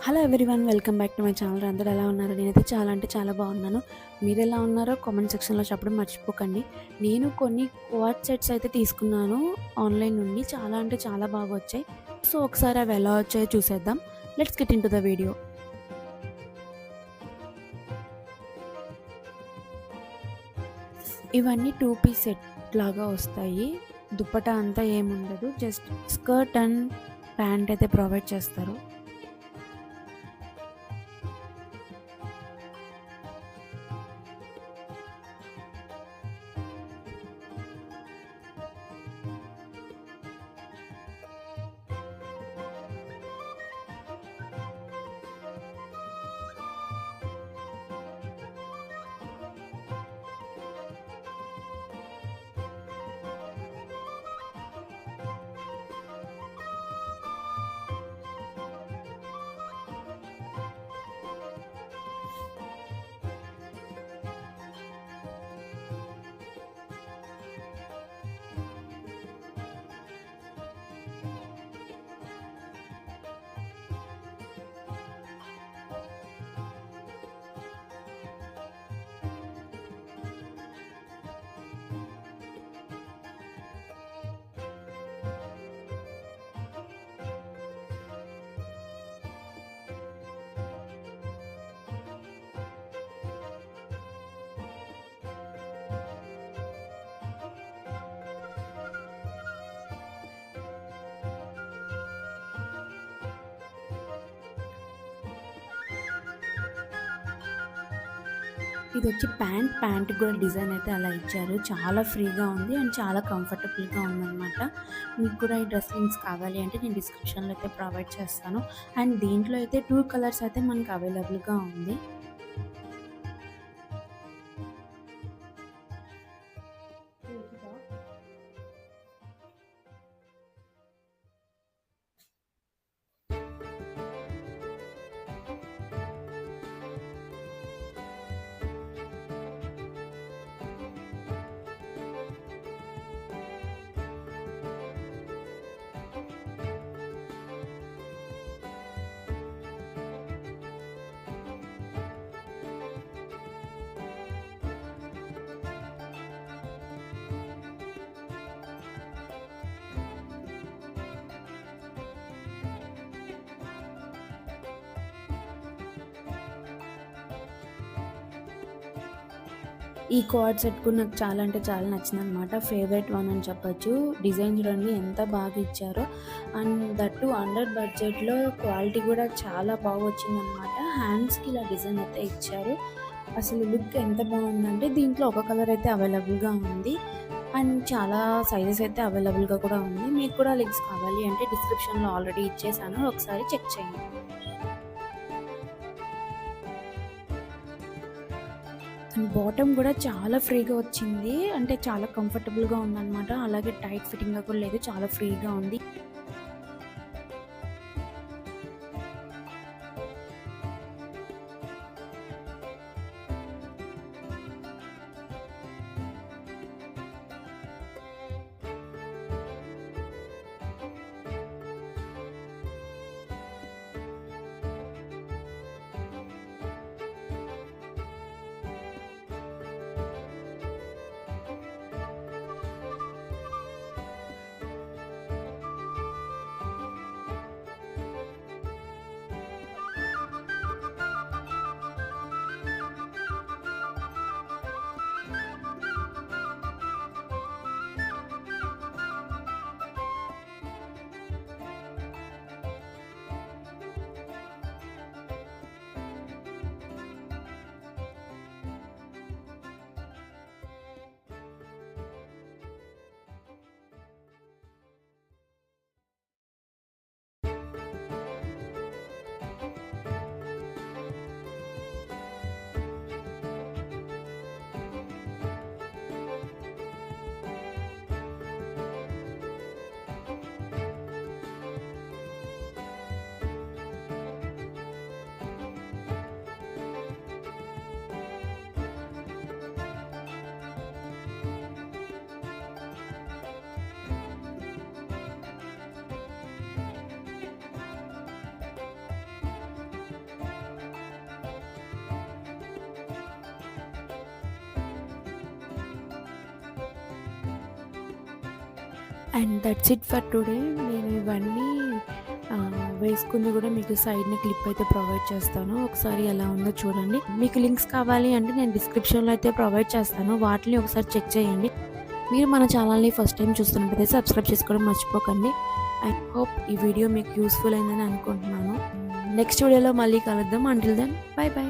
Hello everyone, welcome back to my channel. అందరూ ఎలా ఉన్నారు? నేనైతే చాలా అంటే చాలా బాగున్నాను. మీరు ఎలా ఉన్నారో కామెంట్ సెక్షన్లో చెప్పడం మర్చిపోకండి. నేను కొన్ని కోట్ సెట్స్ అయితే తీసుకున్నాను ఆన్లైన్ నుండి. చాలా అంటే చాలా బాగా వచ్చాయి. సో ఒకసారి అవి ఎలా వచ్చాయో చూసేద్దాం. Let's get in to the video. ఇవన్నీ 2 పీస్ సెట్ లాగా వస్తాయి. దుప్పటా అంతా ఏముండదు, జస్ట్ స్కర్ట్ అండ్ ప్యాంట్ అయితే ప్రొవైడ్ చేస్తారు. ఇది వచ్చి ప్యాంట్ కూడా డిజైన్ అయితే అలా ఇచ్చారు. చాలా ఫ్రీగా ఉంది అండ్ చాలా కంఫర్టబుల్గా ఉందన్నమాట. మీకు కూడా ఈ డ్రెస్ లింక్స్ కావాలి అంటే నేను డిస్క్రిప్షన్లో అయితే ప్రొవైడ్ చేస్తాను. అండ్ దీంట్లో అయితే 2 కలర్స్ అయితే మనకు అవైలబుల్గా ఉంది. ఈ కోడ్ సెట్ కూడా నాకు చాలా అంటే చాలా నచ్చింది అనమాట. ఫేవరెట్ వన్ అని చెప్పొచ్చు. డిజైన్ చూడండి ఎంత బాగా ఇచ్చారో. అండ్ దట్టు అండర్ బడ్జెట్లో క్వాలిటీ కూడా చాలా బాగా వచ్చిందనమాట. హ్యాండ్స్కి ఇలా డిజైన్ అయితే ఇచ్చారు. అసలు లుక్ ఎంత బాగుందంటే దీంట్లో ఒక కలర్ అయితే అవైలబుల్గా ఉంది అండ్ చాలా సైజెస్ అయితే అవైలబుల్గా కూడా ఉంది. మీకు కూడా లింక్స్ కావాలి అంటే డిస్క్రిప్షన్లో ఆల్రెడీ ఇచ్చేసాను, ఒకసారి చెక్ చేయండి. బాటమ్ కూడా చాలా ఫ్రీగా వచ్చింది, అంటే చాలా కంఫర్టబుల్గా ఉందన్నమాట. అలాగే టైట్ ఫిట్టింగ్గా కూడా లేదు, చాలా ఫ్రీగా ఉంది. And that's it for today. నేను ఇవన్నీ వేసుకుంది కూడా మీకు సైడ్‌ని క్లిప్ అయితే ప్రొవైడ్ చేస్తాను. ఒకసారి ఎలా ఉందో చూడండి. మీకు లింక్స్ కావాలి అంటే నేను డిస్క్రిప్షన్‌లో అయితే ప్రొవైడ్ చేస్తాను. వాటిని ఒకసారి చెక్ చేయండి. మీరు మన ఛానల్‌ని ఫస్ట్ టైం చూస్తున్నట్టయితే సబ్స్క్రైబ్ చేసుకోవడం మర్చిపోకండి. ఐ హోప్ ఈ వీడియో మీకు యూస్‌ఫుల్ అయిందని అనుకుంటున్నాను. నెక్స్ట్ వీడియోలో మళ్ళీ కలుద్దాం. Until then bye by.